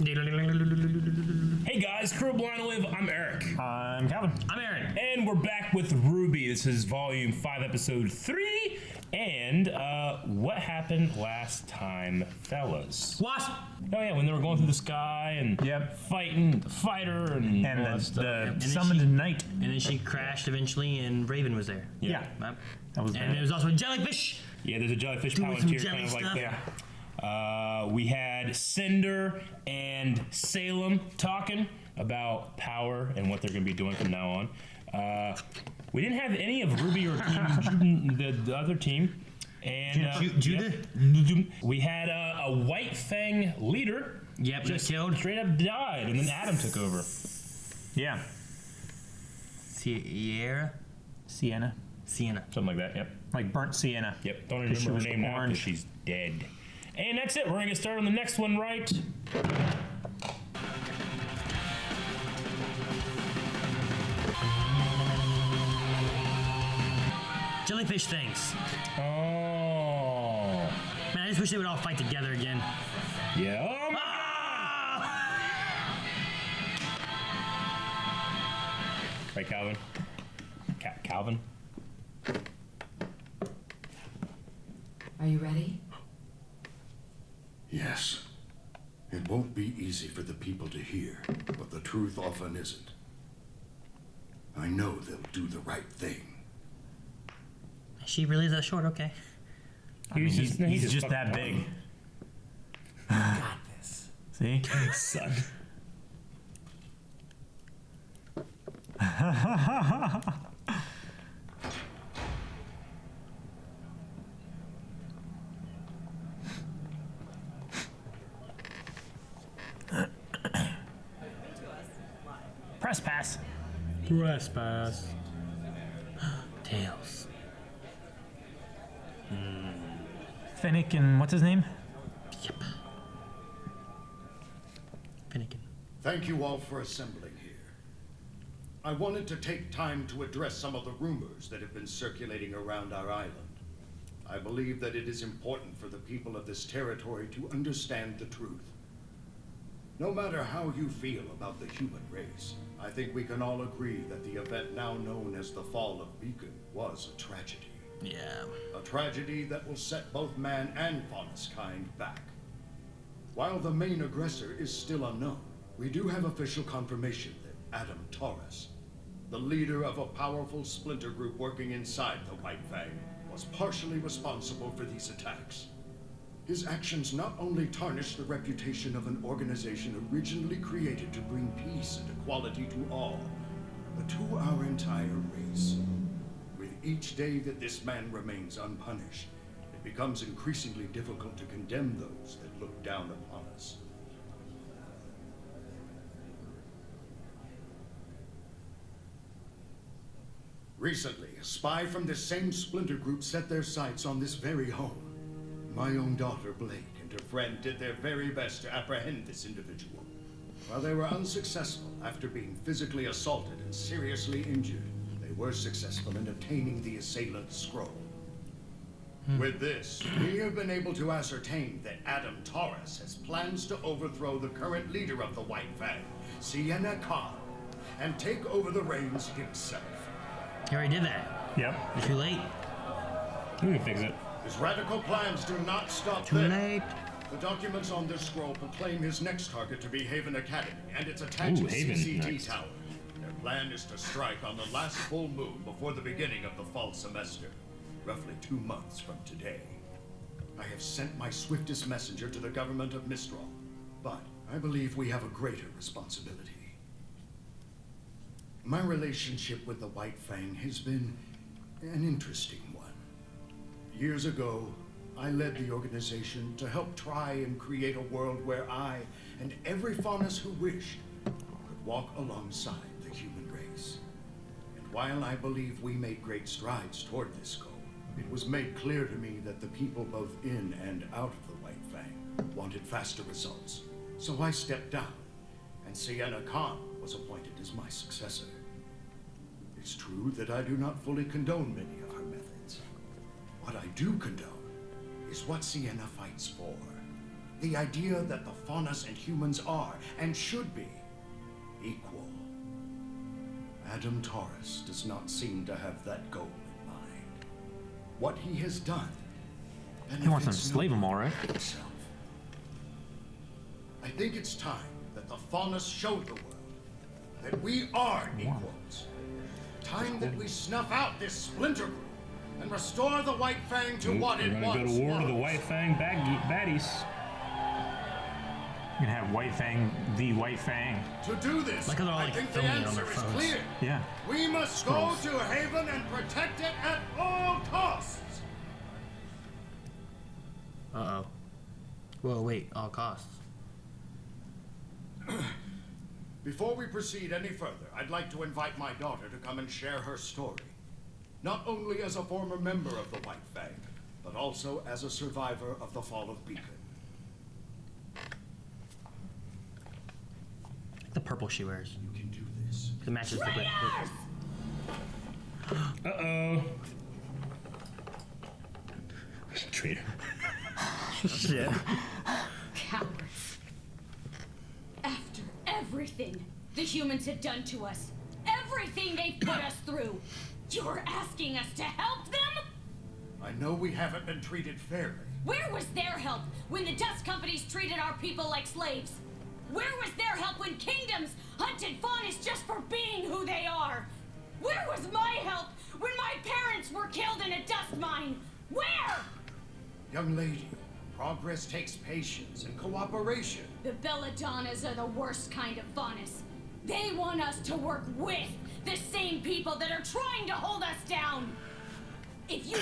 Hey guys, Crew Blind Live, I'm Eric. I'm Calvin. I'm Aaron. And we're back with RWBY. This is Volume 5, Episode 3. And what happened last time, fellas? Wasp! Oh yeah, when they were going through the sky and fighting the fighter and all that stuff. the summoned knight. And then she crashed eventually and Raven was there. Yeah. Yep. That was And there was also a jellyfish! Yeah, there's a jellyfish Doing Palantir some kind of jelly like stuff. there. We had Cinder and Salem talking about power and what they're going to be doing from now on. We didn't have any of RWBY or the other team. And Judah? We had a White Fang leader. Yep, just killed. straight up died, and then Adam took over. Yeah. Sierra? Sienna. Sienna. Something like that, yep. Like burnt sienna. Yep, don't even remember her name now because she's dead. And that's it. We're going to get started on the next one, right? Jellyfish things. Oh. Man, I just wish they would all fight together again. Yeah. Oh, my Right, Calvin? Calvin? Are you ready? Yes. It won't be easy for the people to hear, but the truth often isn't. I know they'll do the right thing. She really is that short, okay. He's just that big. Got this. See? Son. Press pass. Press pass. Tails. Finnick and what's his name? Yep. Finnegan. Thank you all for assembling here. I wanted to take time to address some of the rumors that have been circulating around our island. I believe that it is important for the people of this territory to understand the truth. No matter how you feel about the human race, I think we can all agree that the event now known as the Fall of Beacon was a tragedy. Yeah. A tragedy that will set both man and faunus kind back. While the main aggressor is still unknown, we do have official confirmation that Adam Taurus, the leader of a powerful splinter group working inside the White Fang, was partially responsible for these attacks. His actions not only tarnish the reputation of an organization originally created to bring peace and equality to all, but to our entire race. With each day that this man remains unpunished, it becomes increasingly difficult to condemn those that look down upon us. Recently, a spy from this same splinter group set their sights on this very home. My own daughter, Blake, and her friend did their very best to apprehend this individual. While they were unsuccessful after being physically assaulted and seriously injured, they were successful in obtaining the assailant's scroll. With this, we have been able to ascertain that Adam Taurus has plans to overthrow the current leader of the White Fang, Sienna Khan, and take over the reins himself. He already did that. Yep. You're too late. We can fix it. His radical plans do not stop Too there. late. The documents on this scroll proclaim his next target to be Haven Academy and its attached Haven, CCT nice. tower. Their plan is to strike on the last full moon before the beginning of the fall semester, roughly 2 months from today. I have sent my swiftest messenger to the government of Mistral, but I believe we have a greater responsibility. My relationship with the White Fang has been an interesting one. Years ago, I led the organization to help try and create a world where I and every faunus who wished could walk alongside the human race. And while I believe we made great strides toward this goal, it was made clear to me that the people both in and out of the White Fang wanted faster results. So I stepped down, and Sienna Khan was appointed as my successor. It's true that I do not fully condone many of her methods. What I do condone is what Sienna fights for. The idea that the Faunus and humans are, and should be, equal. Adam Taurus does not seem to have that goal in mind. What he has done He wants them to benefits slave no them, one all right. but himself. I think it's time that the Faunus showed the world that we are equals. Time that we snuff out this splinter group and restore the White Fang to what it We're once gonna go to war was. with the White Fang baddies. You're gonna have White Fang, the White Fang. To do this, Like how they're all, I like, think the filming it on answer their is phones. clear. Yeah. We must Scrolls. go to Haven and protect it at all costs. Uh-oh. Whoa, wait, all costs. Before we proceed any further, I'd like to invite my daughter to come and share her story. Not only as a former member of the White Fang, but also as a survivor of the fall of Beacon. The purple she wears. You can do this. It matches the Uh-oh. Traitor. Shit. Cowards. After everything the humans have done to us, everything they've put us through, you're asking us to help them? I know we haven't been treated fairly. Where was their help when the dust companies treated our people like slaves? Where was their help when kingdoms hunted Faunus just for being who they are? Where was my help when my parents were killed in a dust mine? Where? Young lady, progress takes patience and cooperation. The Belladonnas are the worst kind of Faunus. They want us to work with the same people that are trying to hold us down. If you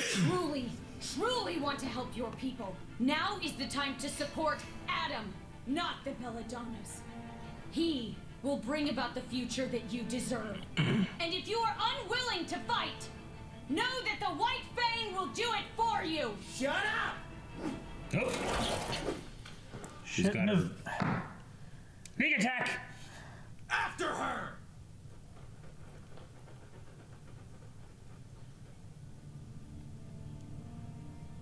truly want to help your people, now is the time to support Adam, not the Belladonnas. He will bring about the future that you deserve. And if you are unwilling to fight, know that the White Fang will do it for you. Shut up! Oh. She's got Shouldn't her. have. Sneak attack! After her!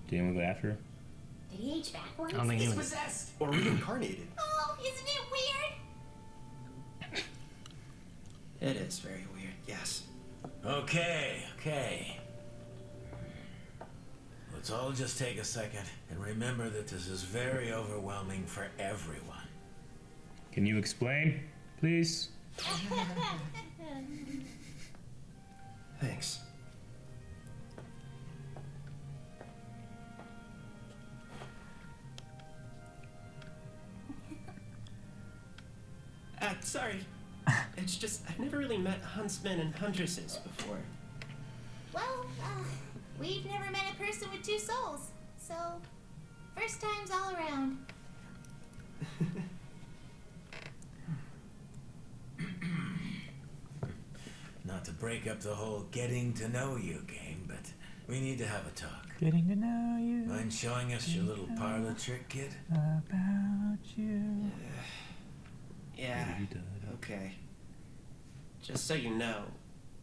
Do you want to go after her? Did he age backwards? I don't think he He's was. possessed or reincarnated. Oh, isn't it weird? It is very weird, yes. Okay. Let's all just take a second and remember that this is very overwhelming for everyone. Can you explain, please? Thanks. Sorry. It's just, I've never really met huntsmen and huntresses before. Well, we've never met a person with two souls, so first times all around. Not to break up the whole getting to know you game, but we need to have a talk. Getting to know you. Mind showing us your little parlor trick, kid? About you. Yeah, okay. Just so you know,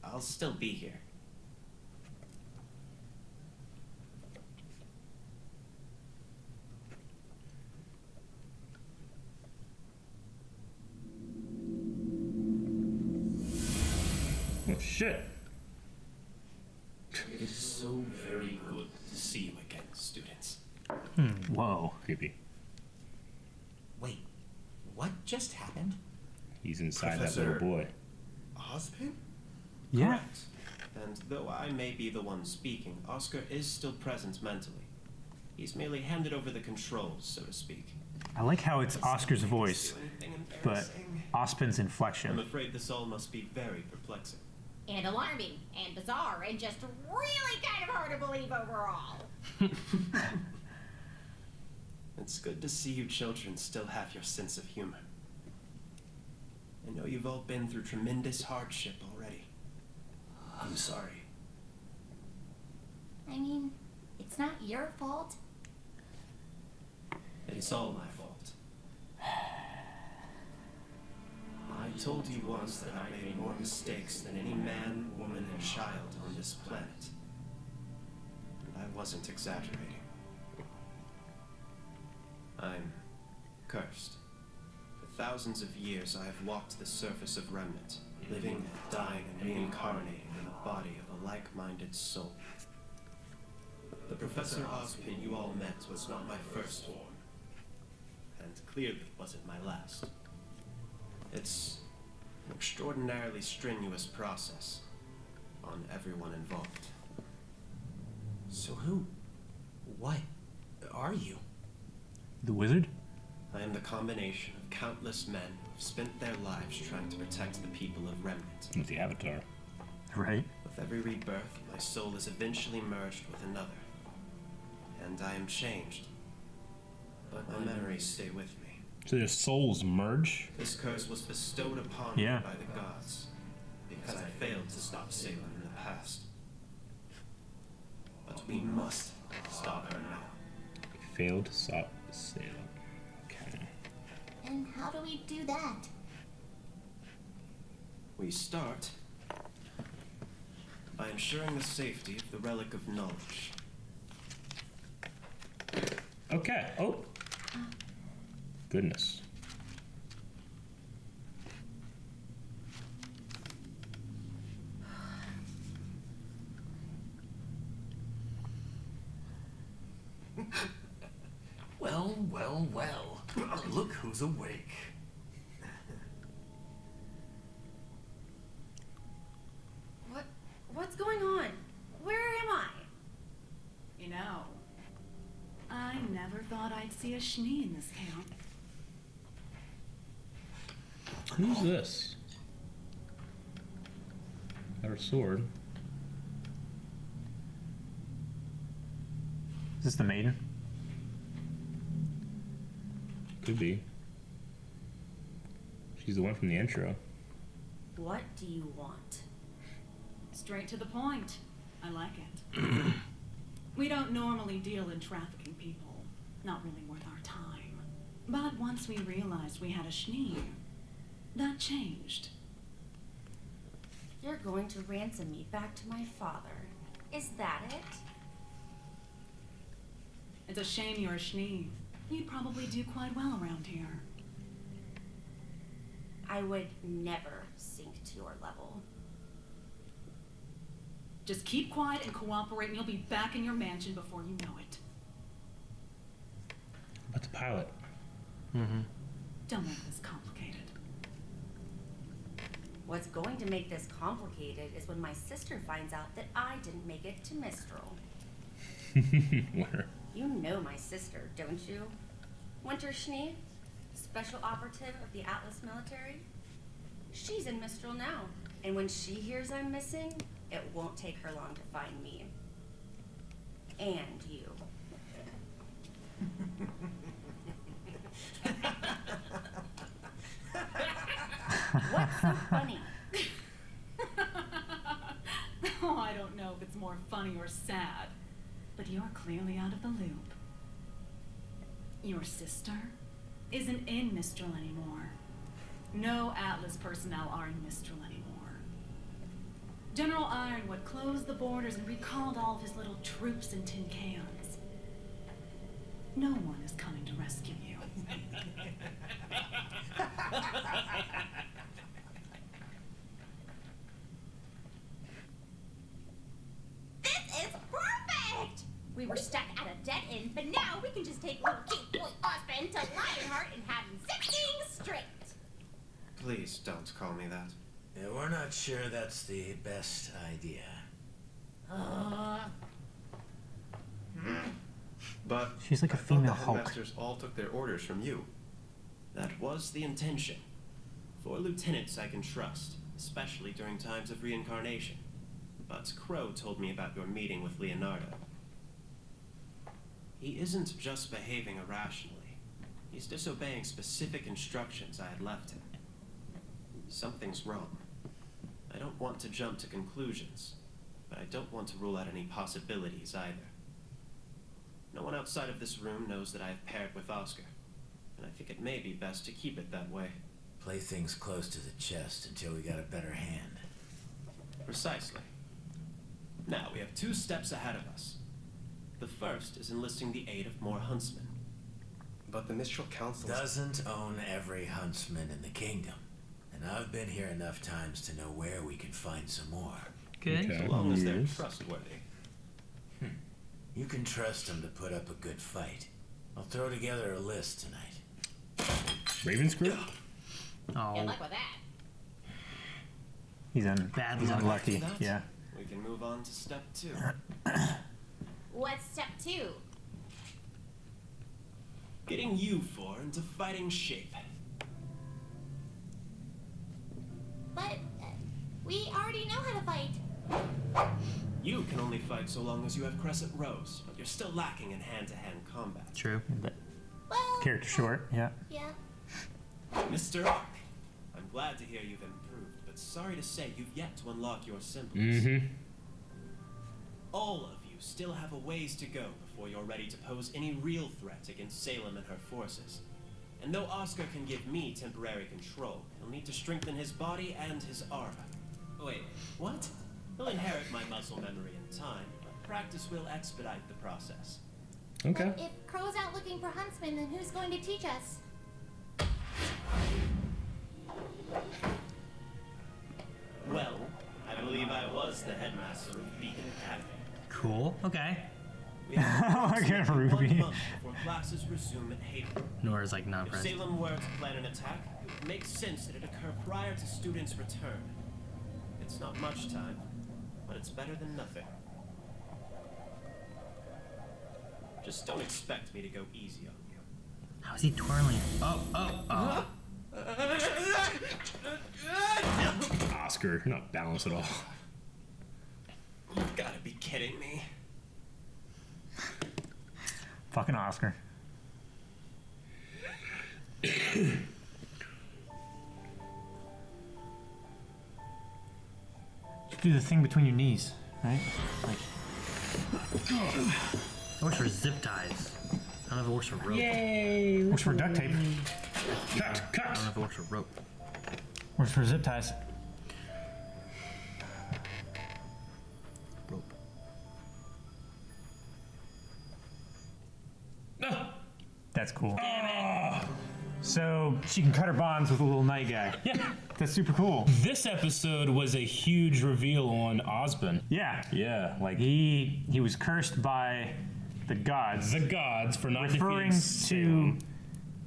I'll still be here. Oh, shit. It is so very good to see you again, students. Whoa. Creepy. Wait, what just happened? He's inside Professor- that little boy. Ozpin? Yeah. Correct. And though I may be the one speaking, Oscar is still present mentally. He's merely handed over the controls, so to speak. I like how it's Oscar's voice, Do anything but embarrassing? Ospin's I'm inflection. afraid this all must be very perplexing. And alarming, and bizarre, and just really kind of hard to believe overall. It's good to see you children still have your sense of humor. I know you've all been through tremendous hardship already. I'm sorry. I mean, it's not your fault. It is all my fault. I told you once that I made more mistakes than any man, woman, and child on this planet. And I wasn't exaggerating. I'm cursed. For thousands of years, I have walked the surface of Remnant, living, dying, and reincarnating in the body of a like-minded soul. The Professor Ozpin you all met was not my first form, and clearly wasn't my last. It's an extraordinarily strenuous process on everyone involved. So what are you? The wizard? I am the combination of countless men who have spent their lives trying to protect the people of Remnant. With the Avatar. Right. With every rebirth, my soul is eventually merged with another, and I am changed. But my memories stay with me. So their souls merge? This curse was bestowed upon Yeah. me by the gods, because I failed to stop Salem in the past. But we must stop her now. Failed to stop Salem. Okay. And how do we do that? We start by ensuring the safety of the Relic of Knowledge. Okay. Oh. Goodness. Well. Look who's awake. What's going on? Where am I? You know, I never thought I'd see a Schnee in this camp. Who's this? Got her sword. Is this the maiden? Could be. She's the one from the intro. What do you want? Straight to the point. I like it. We don't normally deal in trafficking people. Not really worth our time. But once we realized we had a Schnee, that changed. You're going to ransom me back to my father. Is that it? It's a shame you're a Schnee. You'd probably do quite well around here. I would never sink to your level. Just keep quiet and cooperate and you'll be back in your mansion before you know it. What's the pilot? Don't make this complicated. What's going to make this complicated is when my sister finds out that I didn't make it to Mistral. Where? You know my sister, don't you? Winter Schnee, special operative of the Atlas military. She's in Mistral now, and when she hears I'm missing, it won't take her long to find me. And you. What's so funny? Oh, I don't know if it's more funny or sad, but you're clearly out of the loop. Your sister isn't in Mistral anymore. No Atlas personnel are in Mistral anymore. General Ironwood closed the borders and recalled all of his little troops and tin cans. No one is coming to rescue you. This is perfect! We were stuck at a dead end, but now we can just take little cute boy Ozpin to Lionheart and have him set things straight. Please don't call me that. Yeah, we're not sure that's the best idea. But She's like a I thought female the Hulk. headmasters all took their orders from you. That was the intention. 4 lieutenants I can trust, especially during times of reincarnation. But Crow told me about your meeting with Leonardo. He isn't just behaving irrationally. He's disobeying specific instructions I had left him. Something's wrong. I don't want to jump to conclusions, but I don't want to rule out any possibilities either. No one outside of this room knows that I have paired with Oscar, and I think it may be best to keep it that way. Play things close to the chest until we got a better hand. Precisely. Now, we have 2 steps ahead of us. The first is enlisting the aid of more huntsmen. But the Mistral Council doesn't own every huntsman in the kingdom. And I've been here enough times to know where we can find some more. Good. Okay. as long as they're trustworthy. You can trust them to put up a good fight. I'll throw together a list tonight. Ravens group? Good Oh, luck with that. He's Bad he's luck. unlucky. After that, Yeah. We can move on to step 2. What's step 2? Getting you four into fighting shape. But we already know how to fight. You can only fight so long as you have crescent rows, but you're still lacking in hand-to-hand combat. true. Well, Character short. Yeah. yeah. Mr. Ark, I'm glad to hear you've improved, but sorry to say you've yet to unlock your symbols. Mm-hmm. All of you still have a ways to go before you're ready to pose any real threat against Salem and her forces. And though Oscar can give me temporary control, he'll need to strengthen his body and his aura. Wait, what? He'll inherit my muscle memory in time, but practice will expedite the process. Okay. But if Crow's out looking for huntsmen, then who's going to teach us? Well, I believe I was the headmaster of Beacon Academy. Cool. Okay. We have Like a approximately 1 Ruby. month before classes resume at Haven. Nora's like not If present. Salem were to plan an attack, it would make sense that it occur prior to students' return. It's not much time, but it's better than nothing. Just don't expect me to go easy on you. How's he twirling it? Oh. Oscar, you're not balanced at all. You've got to be kidding me. Fucking Oscar. Do the thing between your knees, right? Like, It works for zip ties. I don't know if it works for rope. Yay! works for duct tape. Cut! I don't know Cut! if it works for rope. Works for zip ties. Rope. Ah! That's cool. So she can cut her bonds with a little night guy. Yeah. That's super cool. This episode was a huge reveal on Ozpin. Yeah. Yeah, like He was cursed by the gods, the gods for not referring defeating to Salem.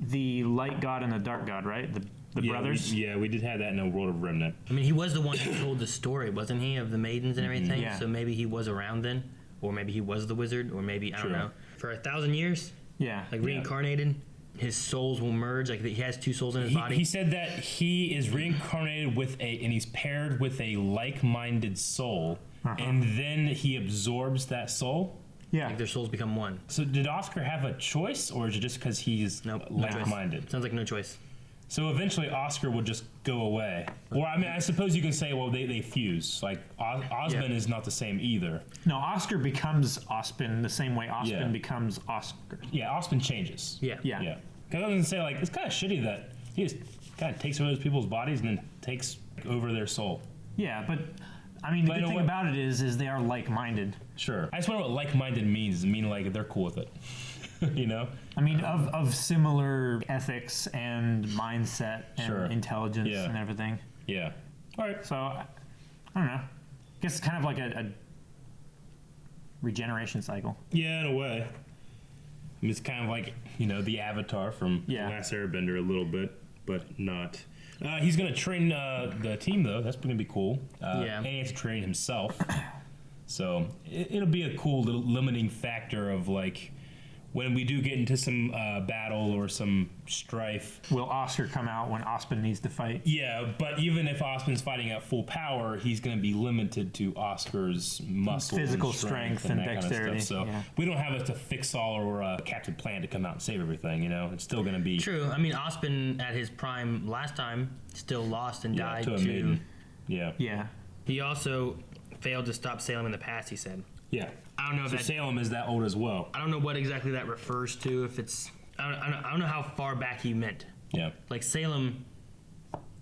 the light god and the dark god, right? The brothers. We did have that in the World of Remnant. I mean, he was the one who told the story, wasn't he, of the maidens and everything? Yeah. So maybe he was around then, or maybe he was the wizard, or maybe I don't True. know. For 1,000 years, Yeah. like reincarnated, his souls will merge. Like he has 2 souls in his body. He said that he is reincarnated and he's paired with a like-minded soul, and then he absorbs that soul. Yeah. Like their souls become one. So did Oscar have a choice, or is it just because he's Nope. no choice. like-minded? Sounds like no choice. So eventually Oscar will just go away. Or I mean, I suppose you can say, well, they fuse. Like Ozpin is not the same either. No, Oscar becomes Ozpin the same way Ozpin Yeah. becomes Oscar. Yeah, Ozpin changes. Yeah. Yeah. Yeah. Because I was gonna say, like, it's kind of shitty that he just kind of takes over those people's bodies and then takes over their soul. Yeah, but I mean, the But good you know thing what? about it is they are like-minded. Sure. I just wonder what like-minded means. Does it mean like they're cool with it? You know? I mean, of similar ethics and mindset and Sure. intelligence Yeah. and everything. Yeah. All right. So, I don't know. I guess it's kind of like a regeneration cycle. Yeah, in a way. I mean, it's kind of like, you know, the Avatar from Yeah. The Last Airbender a little bit, but not. He's going to train the team, though. That's going to be cool. Yeah. And he has to train himself. So it'll be a cool little limiting factor of, like, when we do get into some battle or some strife. Will Oscar come out when Ozpin needs to fight? Yeah, but even if Ozpin's fighting at full power, he's going to be limited to Oscar's muscle, Physical and strength and that kind of dexterity, stuff. So yeah. we don't have a fix-all or a Captain Plan to come out and save everything. You know, it's still going to be True. I mean, Ozpin at his prime last time still lost and died to a maiden. Yeah, Yeah. He also failed to stop Salem in the past. He said. yeah. I don't know if So that. Salem is that old as well. I don't know what exactly that refers to. If it's, I don't know how far back he meant. Yeah, Like Salem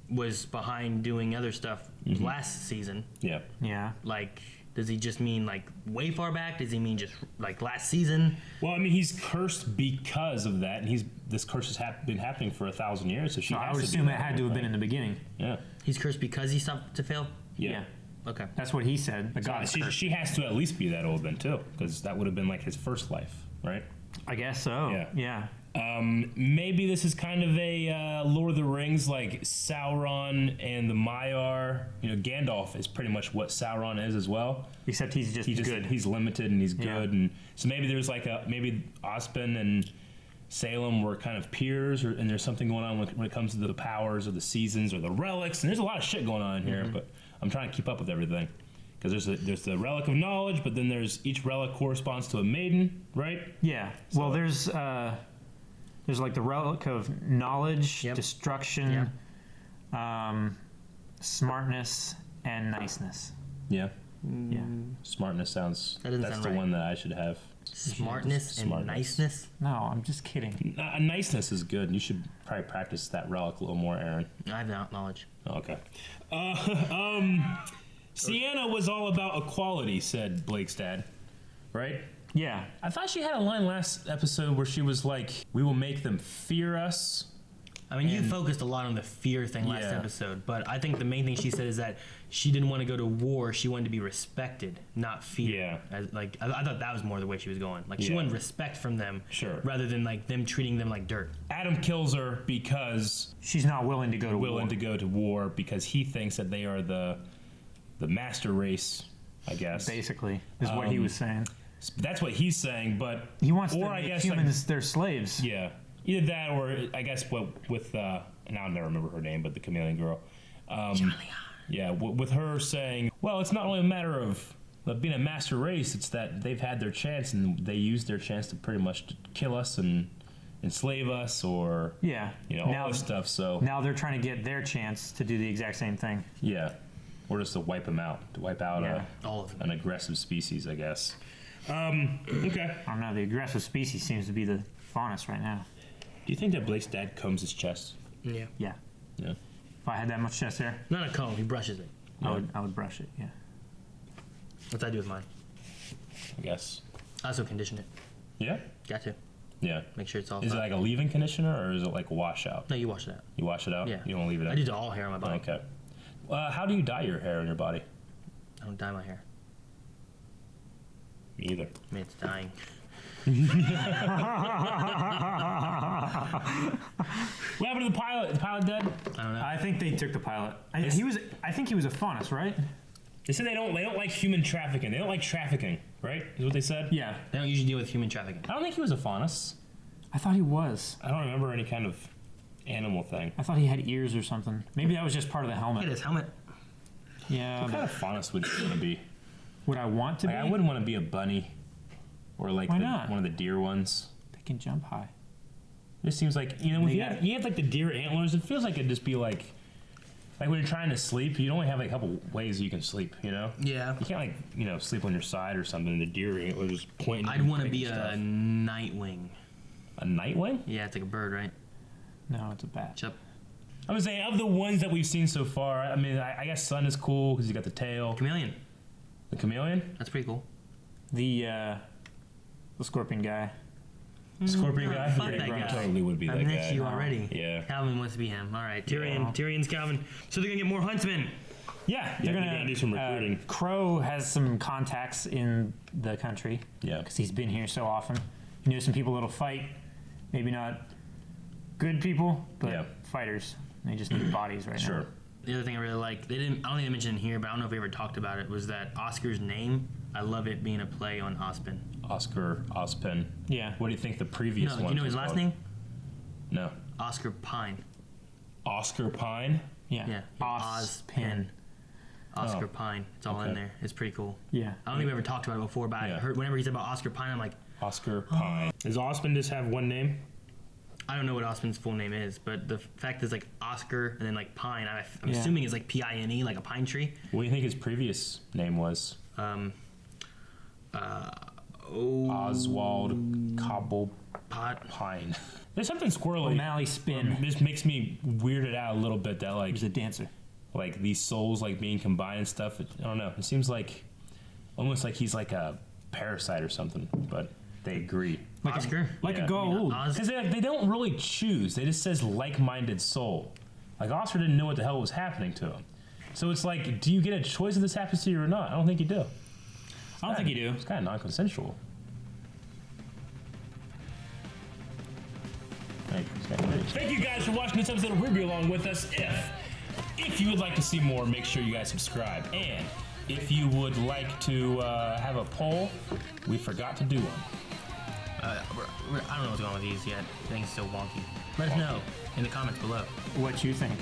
was behind doing other stuff last season. yeah. Yeah. Like Does he just mean like way far back? Does he mean just like last season? Well, I mean, he's cursed because of that, and this curse has been happening for 1,000 years. So I would assume it had to have been in the beginning. Yeah. He's cursed because he stopped to fail. Yeah. Okay. That's what he said. The So god is cursed. she has to at least be that old then too, because that would have been like his first life, right? I guess so. Yeah. Maybe this is kind of a Lord of the Rings, like Sauron and the Maiar. Gandalf is pretty much what Sauron is as well. Except he's just good. He's limited and he's good, and so maybe there's like maybe Ozpin and Salem were kind of peers, and there's something going on when it comes to the powers or the seasons or the relics, and there's a lot of shit going on in here. But I'm trying to keep up with everything. Because there's the relic of knowledge, but then each relic corresponds to a maiden, right? Yeah. So, well, there's like the relic of knowledge, destruction, smartness, and niceness. Yeah. Yeah. Smartness sounds. That doesn't that's sound the right. one that I should have. Smartness and niceness. No, I'm just kidding. Niceness is good. You should probably practice that relic a little more, Aaron. I have that knowledge. Okay. Sienna was all about equality, said Blake's dad. Right? Yeah. I thought she had a line last episode where she was like, "We will make them fear us." I mean, you focused a lot on the fear thing last episode, but I think the main thing she said is that she didn't want to go to war. She wanted to be respected, not fear. Yeah. I thought that was more the way she was going. Like, she wanted respect from them, rather than like them treating them like dirt. Adam kills her because she's not willing to go to war because he thinks that they are the master race, I guess. Basically, is what he was saying. That's what he's saying, but he wants to make humans their slaves. Yeah, either that or I guess with now I'll never remember her name, but the chameleon girl. Yeah, with her saying, well, it's not really a matter of being a master race. It's that they've had their chance and they used their chance to pretty much kill us and enslave us, or all this stuff. So now they're trying to get their chance to do the exact same thing. Yeah, or just to wipe them out, all of them. an aggressive species, I guess. Okay. I don't know. The aggressive species seems to be the faunus right now. Do you think that Blake's dad combs his chest? Yeah. Yeah. Yeah. If I had that much chest hair, Not a comb. He brushes it. I would brush it. Yeah. What's I do with mine? I guess. I also condition it. Yeah. Got to. Yeah. Make sure it's all. Is it like a leave-in conditioner or is it like a washout? No, you wash it out. You wash it out? Yeah. You don't leave it out? I do to all hair on my body. Okay. How do you dye your hair on your body? I don't dye my hair. Me either. I mean, it's dying. What happened to the pilot? The pilot dead? I don't know. I think they took the pilot. I think he was a faunus, right? They said they don't like human trafficking. They don't like trafficking, right? Is what they said? Yeah. They don't usually deal with human trafficking. I don't think he was a faunus. I thought he was. I don't remember any kind of animal thing. I thought he had ears or something. Maybe that was just part of the helmet. Look at his helmet. Yeah. What kind of faunus would you want to be? Would I want to be? I wouldn't want to be a bunny, or like Why not? one of the deer ones. They can jump high. This seems like when you have like the deer antlers, it feels like it'd just be like when you're trying to sleep, you only have like a couple ways you can sleep. Yeah. You can't sleep on your side or something. The deer antlers just pointing. I'd want to be a nightwing. A nightwing? Yeah, it's like a bird, right? No, it's a bat. Chup. I was saying, of the ones that we've seen so far, I mean, I guess Sun is cool because he's got the tail. Chameleon. The chameleon? That's pretty cool. The scorpion guy. Scorpion guy? Fuck that guy. Totally would be that guy. That's you already. Yeah. Calvin wants to be him. All right. Yeah. Tyrion's Calvin. So they're going to get more huntsmen. Yeah, They're gonna do some recruiting. Crow has some contacts in the country. Yeah. Because he's been here so often. He knows some people that'll fight. Maybe not good people, but fighters. They just need bodies right now. Sure. The other thing I really like, I don't think they mentioned it here, but I don't know if we ever talked about it, was that Oscar's name. I love it being a play on Ozpin. Oscar Ozpin. Yeah. What do you think the previous No, one? do you know his last name? No. Oscar Pine. Oscar Pine? Yeah. Yeah. Ozpin. Oscar Pine. It's all in there. It's pretty cool. Yeah. I don't think we ever talked about it before, but I heard whenever he said about Oscar Pine, I'm like, Oscar Pine. Does Ozpin just have one name? I don't know what Ozpin's full name is, but the fact is like Oscar and then like Pine, I'm assuming it's like Pine, like a pine tree. What do you think his previous name was? Oswald Pot Pine. There's something squirrely. O'Malley Spin. This makes me weirded out a little bit that like He's a dancer. like these souls like being combined and stuff. I don't know. It seems like almost like he's like a parasite or something. But they agree. Like Oscar? Like Yeah. a gold. Because they don't really choose. They just says like-minded soul. Like Oscar didn't know what the hell was happening to him. So it's like, do you get a choice if this happens to you or not? I don't think you do. I don't think you do. It's kind of non-consensual. Thank you guys for watching this episode of RWBY along with us. If you would like to see more, make sure you guys subscribe. And if you would like to have a poll, we forgot to do one. I don't know what's going on with these yet. Things still wonky. Let us know in the comments below. What you think?